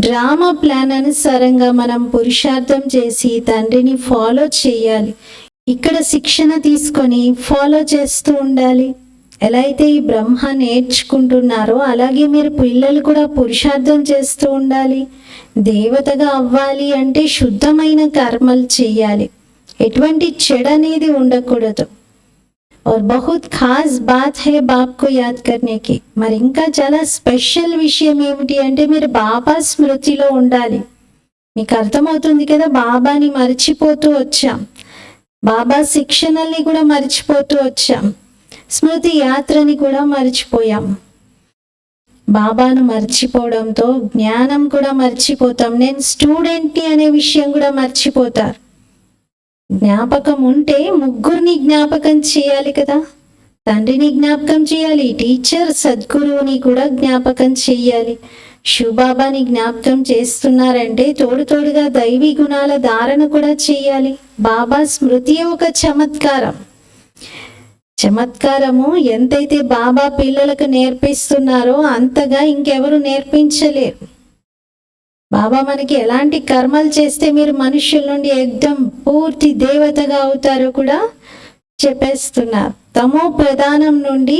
డ్రామా ప్లాన్ అనుసారంగా మనం పురుషార్థం చేసి తండ్రిని ఫాలో చేయాలి. ఇక్కడ శిక్షణ తీసుకొని ఫాలో చేస్తూ ఉండాలి. ఎలా అయితే ఈ బ్రహ్మ నేర్చుకుంటున్నారో అలాగే మీరు పిల్లలు కూడా పురుషార్థం చేస్తూ ఉండాలి. దేవతగా అవ్వాలి అంటే శుద్ధమైన కర్మలు చేయాలి. ఎటువంటి చెడు అనేది ఉండకూడదు. और बहुत खास बात है बाप को याद करने की. మరి ఇంకా చాలా స్పెషల్ విషయం ఏమిటి అంటే మీరు బాబా స్మృతిలో ఉండాలి. మీకు అర్థమవుతుంది కదా, బాబాని మర్చిపోతూ వచ్చాం, బాబా శిక్షణల్ని కూడా మర్చిపోతూ వచ్చాం, స్మృతి యాత్రని కూడా మర్చిపోయాం. బాబాను మర్చిపోవడంతో జ్ఞానం కూడా మర్చిపోతాం. నేను స్టూడెంట్ని అనే విషయం కూడా మర్చిపోతారు. జ్ఞాపకం ఉంటే ముగ్గురిని జ్ఞాపకం చేయాలి కదా. తండ్రిని జ్ఞాపకం చేయాలి, టీచర్ సద్గురువుని కూడా జ్ఞాపకం చేయాలి. శివబాబాని జ్ఞాపకం చేస్తున్నారంటే తోడుగా దైవీ గుణాల ధారణ కూడా చేయాలి. బాబా స్మృతి ఒక చమత్కారము ఎంతైతే బాబా పిల్లలకు నేర్పిస్తున్నారో అంతగా ఇంకెవరు నేర్పించలేరు. బాబా మనకి ఎలాంటి కర్మలు చేస్తే మీరు మనుషుల నుండి ఎగ్దం పూర్తి దేవతగా అవుతారో కూడా చెప్పేస్తున్నారు. తమో ప్రధానం నుండి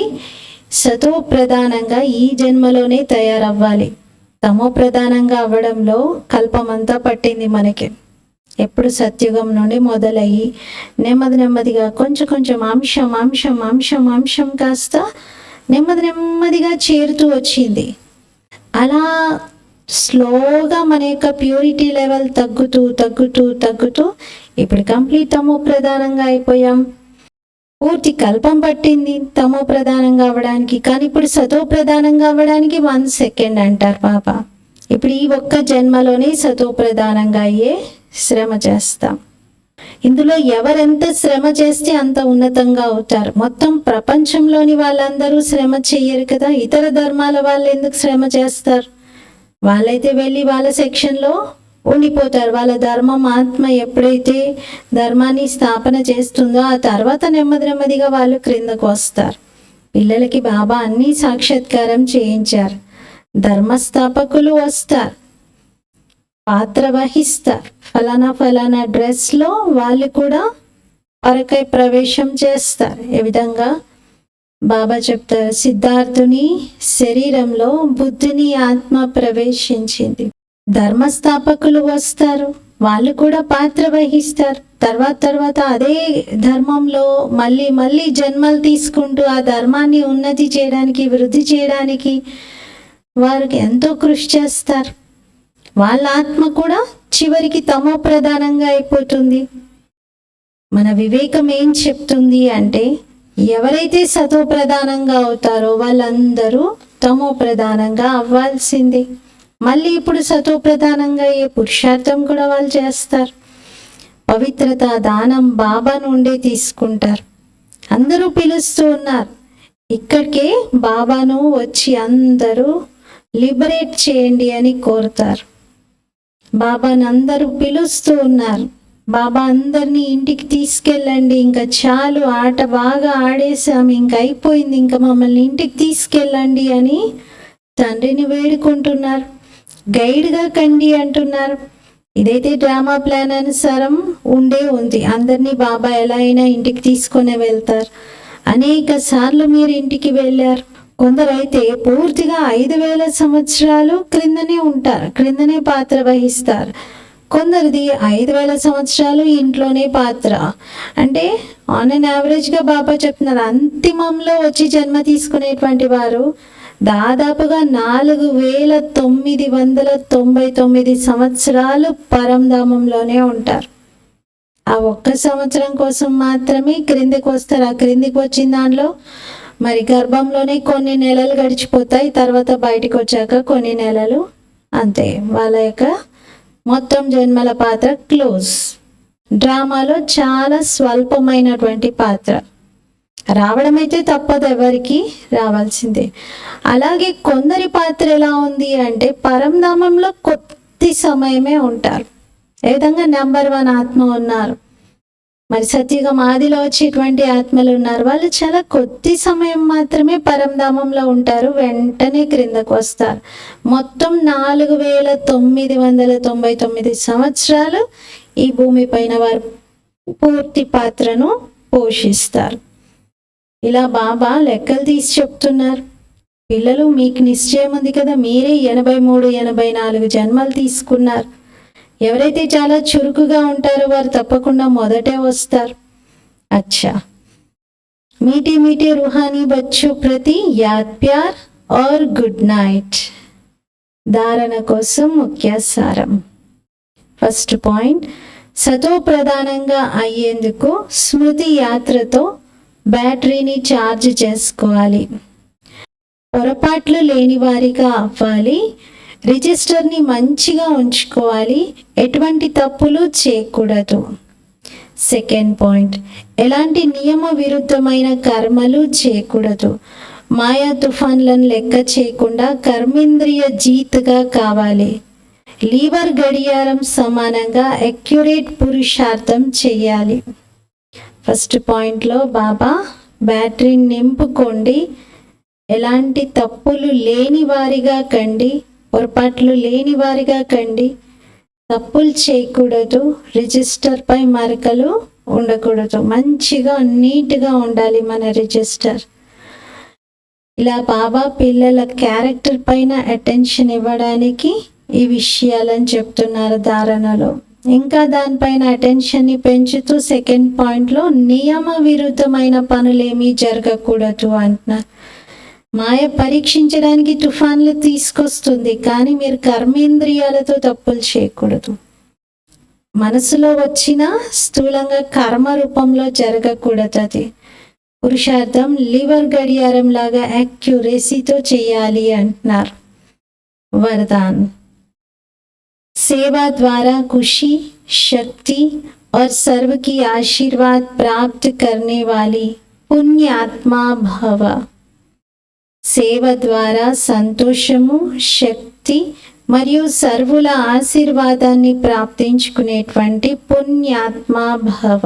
సతో ప్రధానంగా ఈ జన్మలోనే తయారవ్వాలి. తమో ప్రధానంగా అవ్వడంలో కల్పమంతా పట్టింది మనకి. ఎప్పుడు సత్యుగం నుండి మొదలయ్యి నెమ్మదిగా కొంచెం అంశం కాస్త నెమ్మదిగా చేరుతూ వచ్చింది. అలా స్లోగా మన యొక్క ప్యూరిటీ లెవెల్ తగ్గుతూ తగ్గుతూ తగ్గుతూ ఇప్పుడు కంప్లీట్ తమో ప్రధానంగా అయిపోయాం. పూర్తి కల్పం పట్టింది తమో ప్రధానంగా అవ్వడానికి, కానీ ఇప్పుడు సతో ప్రధానంగా అవ్వడానికి 1 సెకండ్ అంటారు బాబా. ఇప్పుడు ఈ ఒక్క జన్మలోనే సతో ప్రధానంగా అయ్యే శ్రమ చేస్తాం. ఇందులో ఎవరెంత శ్రమ చేస్తే అంత ఉన్నతంగా అవుతారు. మొత్తం ప్రపంచంలోని వాళ్ళందరూ శ్రమ చెయ్యరు కదా, ఇతర ధర్మాల వాళ్ళు ఎందుకు శ్రమ చేస్తారు? వాళ్ళైతే వెళ్ళి వాళ్ళ సెక్షన్లో ఉండిపోతారు. వాళ్ళ ధర్మం ఆత్మ ఎప్పుడైతే ధర్మాన్ని స్థాపన చేస్తుందో ఆ తర్వాత నెమ్మది నెమ్మదిగా వాళ్ళు క్రిందకు వస్తారు. పిల్లలకి బాబా అన్నీ సాక్షాత్కారం చేయించారు. ధర్మస్థాపకులు వస్తారు, పాత్ర వహిస్తారు. ఫలానా ఫలానా డ్రెస్లో వాళ్ళు కూడా పరకై ప్రవేశం చేస్తారు. ఏ విధంగా బాబా చెప్తారు, సిద్ధార్థుని శరీరంలో బుద్ధుని ఆత్మ ప్రవేశించింది. ధర్మస్థాపకులు వస్తారు, వాళ్ళు కూడా పాత్ర వహిస్తారు. తర్వాత అదే ధర్మంలో మళ్ళీ మళ్ళీ జన్మలు తీసుకుంటూ ఆ ధర్మాన్ని ఉన్నతి చేయడానికి, వృద్ధి చేయడానికి వారికి ఎంతో కృషి చేస్తారు. వాళ్ళ ఆత్మ కూడా చివరికి తమో ప్రధానంగా అయిపోతుంది. మన వివేకం ఏం చెప్తుంది అంటే, ఎవరైతే సతో ప్రధానంగా అవుతారో వాళ్ళందరూ తమో ప్రధానంగా అవ్వాల్సిందే. మళ్ళీ ఇప్పుడు సతో ప్రధానంగా అయ్యే పురుషార్థం కూడా వాళ్ళు చేస్తారు. పవిత్రత, దానం బాబా నుండే తీసుకుంటారు. అందరూ పిలుస్తూ ఉన్నారు, ఇక్కడికే బాబాను వచ్చి అందరూ లిబరేట్ చేయండి అని కోరుతారు. బాబాను అందరూ పిలుస్తూ ఉన్నారు, బాబా అందరినీ ఇంటికి తీసుకెళ్ళండి, ఇంకా చాలు, ఆట బాగా ఆడేసాము, ఇంకా అయిపోయింది, ఇంకా మమ్మల్ని ఇంటికి తీసుకెళ్ళండి అని తండ్రిని వేడుకుంటున్నారు. గైడ్గా కండి అంటున్నారు. ఇదైతే డ్రామా ప్లాన్ అనుసారం ఉంది. అందరినీ బాబా ఎలా అయినా ఇంటికి తీసుకొని వెళ్తారు. అనేక సార్లు మీరు ఇంటికి వెళ్ళారు. కొందరైతే పూర్తిగా 5000 సంవత్సరాలు క్రిందనే ఉంటారు, క్రిందనే పాత్ర వహిస్తారు. కొందరిది 5000 సంవత్సరాలు ఇంట్లోనే పాత్ర. అంటే ఆన్ అన్ యావరేజ్గా బాబా చెప్తున్నారు, అంతిమంలో వచ్చి జన్మ తీసుకునేటువంటి వారు దాదాపుగా 4999 సంవత్సరాలు పరంధామంలోనే ఉంటారు. ఆ ఒక్క సంవత్సరం కోసం మాత్రమే క్రిందికి వస్తారు. ఆ క్రిందికి వచ్చిన దాంట్లో మరి గర్భంలోనే కొన్ని నెలలు గడిచిపోతాయి, తర్వాత బయటికి వచ్చాక కొన్ని నెలలు, అంతే. వాళ్ళ యొక్క మొత్తం జన్మల పాత్ర క్లోజ్. డ్రామాలో చాలా స్వల్పమైనటువంటి పాత్ర. రావడం అయితే తప్పదు, ఎవరికి రావాల్సిందే. అలాగే కొందరి పాత్ర ఎలా ఉంది అంటే, పరంధామంలో కొద్ది సమయమే ఉంటారు. ఏ విధంగా నెంబర్ 1 ఆత్మ ఉన్నారు, మరి సత్యుగం ఆదిలో వచ్చేటువంటి ఆత్మలు ఉన్నారు. వాళ్ళు చాలా కొద్ది సమయం మాత్రమే పరంధామంలో ఉంటారు, వెంటనే క్రిందకు వస్తారు. మొత్తం 4999 సంవత్సరాలు ఈ భూమి పైన వారు పూర్తి పాత్రను పోషిస్తారు. ఇలా బాబా లెక్కలు తీసి చెప్తున్నారు. పిల్లలు, మీకు నిశ్చయం ఉంది కదా, మీరే 83, 84 జన్మలు తీసుకున్నారు. ఎవరైతే చాలా చురుకుగా ఉంటారో వారు తప్పకుండా మొదటే వస్తారు. అచ్చా, మీఠే మీఠే रूहानी बच्चों ప్రతి యాద్ ప్యార్ और గుడ్ నైట్. ధారణ కోసం ముఖ్య సారం. ఫస్ట్ పాయింట్, సతో ప్రధానంగా అయ్యేందుకు స్మృతి యాత్రతో బ్యాటరీని ఛార్జ్ చేసుకోవాలి. పొరపాట్లు లేని వారిగా అవ్వాలి. రిజిస్టర్ని మంచిగా ఉంచుకోవాలి, ఎటువంటి తప్పులు చేయకూడదు. సెకండ్ పాయింట్, ఎలాంటి నియమ విరుద్ధమైన కర్మలు చేయకూడదు. మాయా తుఫాన్లను లెక్క చేయకుండా కర్మేంద్రియ జీత్గా కావాలి. లీవర్ గడియారం సమానంగా అక్యురేట్ పురుషార్థం చేయాలి. ఫస్ట్ పాయింట్లో బాబా బ్యాటరీని నింపుకోండి, ఎలాంటి తప్పులు లేని వారిగా కండి, పొరపాట్లు లేని వారిగా కండి, తప్పులు చేయకూడదు, రిజిస్టర్ పై మరకలు ఉండకూడదు, మంచిగా నీట్గా ఉండాలి మన రిజిస్టర్. ఇలా బాబా పిల్లల క్యారెక్టర్ పైన అటెన్షన్ ఇవ్వడానికి ఈ విషయాలని చెప్తున్నారు ధారణలో. ఇంకా దానిపైన అటెన్షన్ని పెంచుతూ సెకండ్ పాయింట్లో నియమ విరుద్ధమైన పనులేమీ జరగకూడదు అంటున్నారు. మాయ పరీక్షించడానికి తుఫాన్లు తీసుకొస్తుంది, కానీ మీరు కర్మేంద్రియాలతో తప్పులు చేయకూడదు. మనసులో వచ్చిన స్థూలంగా కర్మ రూపంలో జరగకూడదు. అది పురుషార్థం లివర్ గడియారం లాగా యాక్యురేసీతో చేయాలి అంటున్నారు. वरदान: सेवा द्वारा खुशी, शक्ति और सर्व की आशीर्वाद प्राप्त करने वाली पुण्य आत्मा भव. సేవ ద్వారా సంతోషము, శక్తి మరియు సర్వుల ఆశీర్వాదాన్ని ప్రాప్తించుకునేటువంటి పుణ్యాత్మా భవ.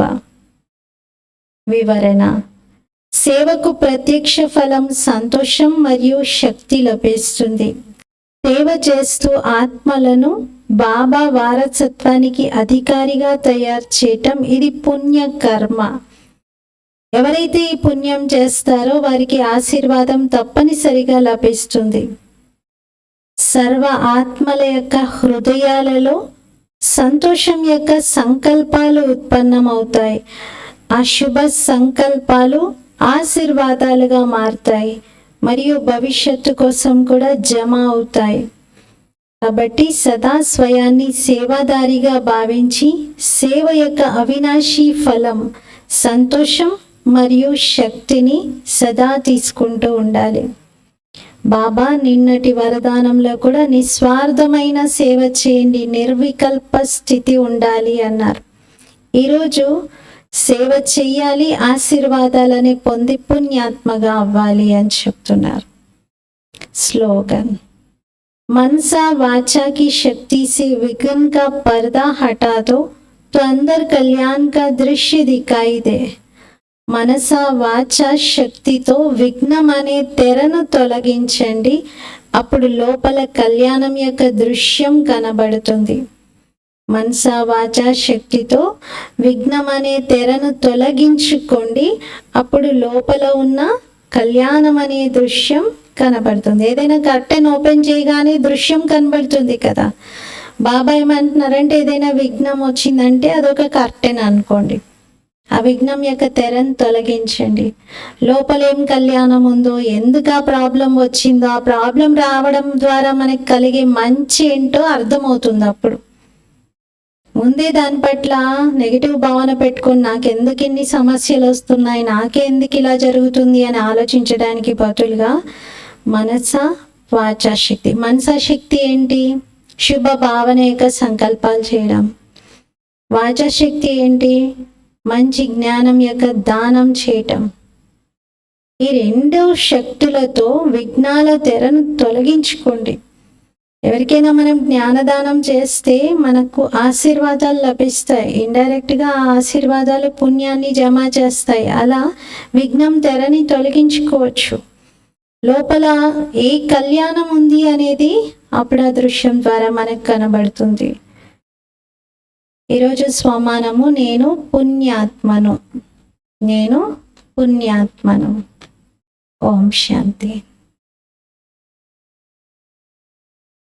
వివరణ: సేవకు ప్రత్యక్ష ఫలం సంతోషం మరియు శక్తి లభిస్తుంది. సేవ చేస్తూ ఆత్మలను బాబా వారసత్వానికి అధికారిగా తయారు చేయటం ఇది పుణ్య కర్మ. ఎవరైతే ఈ పుణ్యం చేస్తారో వారికి ఆశీర్వాదం తప్పనిసరిగా లభిస్తుంది. సర్వ ఆత్మల యొక్క హృదయాలలో సంతోషం యొక్క సంకల్పాలు ఉత్పన్నమవుతాయి. ఆ శుభ సంకల్పాలు ఆశీర్వాదాలుగా మారుతాయి మరియు భవిష్యత్తు కోసం కూడా జమ అవుతాయి. కాబట్టి సదా స్వయాన్ని సేవాదారిగా భావించి సేవ యొక్క అవినాశీ ఫలం సంతోషం మరియు శక్తిని సదా తీసుకుంటూ ఉండాలి. బాబా నిన్నటి వరదానంలో కూడా నిస్వార్థమైన సేవ చేయండి, నిర్వికల్ప స్థితి ఉండాలి అన్నారు. ఈరోజు సేవ చెయ్యాలి, ఆశీర్వాదాలని పొంది పుణ్యాత్మగా అవ్వాలి అని చెప్తున్నారు. స్లోగన్: मनसा वाचा की शक्ति से विघ्न का पर्दा हटा दो तो अंदर कल्याण का दृश्य दिखाई दे. మనసా వాచ శక్తితో విఘ్నం అనే తెరను తొలగించండి, అప్పుడు లోపల కళ్యాణం యొక్క దృశ్యం కనబడుతుంది. మనసా వాచ శక్తితో విఘ్నం అనే తెరను తొలగించుకోండి, అప్పుడు లోపల ఉన్న కళ్యాణం అనే దృశ్యం కనబడుతుంది. ఏదైనా కర్టెన్ ఓపెన్ చేయగానే దృశ్యం కనబడుతుంది కదా. బాబా ఏమంటున్నారంటే ఏదైనా విఘ్నం వచ్చిందంటే అదొక కర్టెన్ అనుకోండి. ఆ విఘ్నం యొక్క తెరను తొలగించండి. లోపల ఏం కళ్యాణం ఉందో, ఎందుకు ఆ ప్రాబ్లం వచ్చిందో, ఆ ప్రాబ్లం రావడం ద్వారా మనకి కలిగే మంచి ఏంటో అర్థమవుతుంది. అప్పుడు ముందే దాని పట్ల నెగిటివ్ భావన పెట్టుకొని నాకెందుకు ఇన్ని సమస్యలు వస్తున్నాయి, నాకే ఎందుకు ఇలా జరుగుతుంది అని ఆలోచించడానికి బదులుగా మనసా వాచా శక్తి. మనసా శక్తి ఏంటి? శుభ భావన యొక్క సంకల్పాలు చేయడం. వాచా శక్తి ఏంటి? మంచి జ్ఞానం యొక్క దానం చేయటం. ఈ రెండు శక్తులతో విఘ్నాల తెరను తొలగించుకోండి. ఎవరికైనా మనం జ్ఞానదానం చేస్తే మనకు ఆశీర్వాదాలు లభిస్తాయి. ఇండైరెక్ట్గా ఆ ఆశీర్వాదాలు పుణ్యాన్ని జమ చేస్తాయి. అలా విఘ్నం తెరని తొలగించుకోవచ్చు. లోపల ఏ కళ్యాణం ఉంది అనేది అప్పుడు ఆ దృశ్యం ద్వారా మనకు కనబడుతుంది. ఈరోజు స్వమానము: నేను పుణ్యాత్మను, నేను పుణ్యాత్మను. ఓం శాంతి.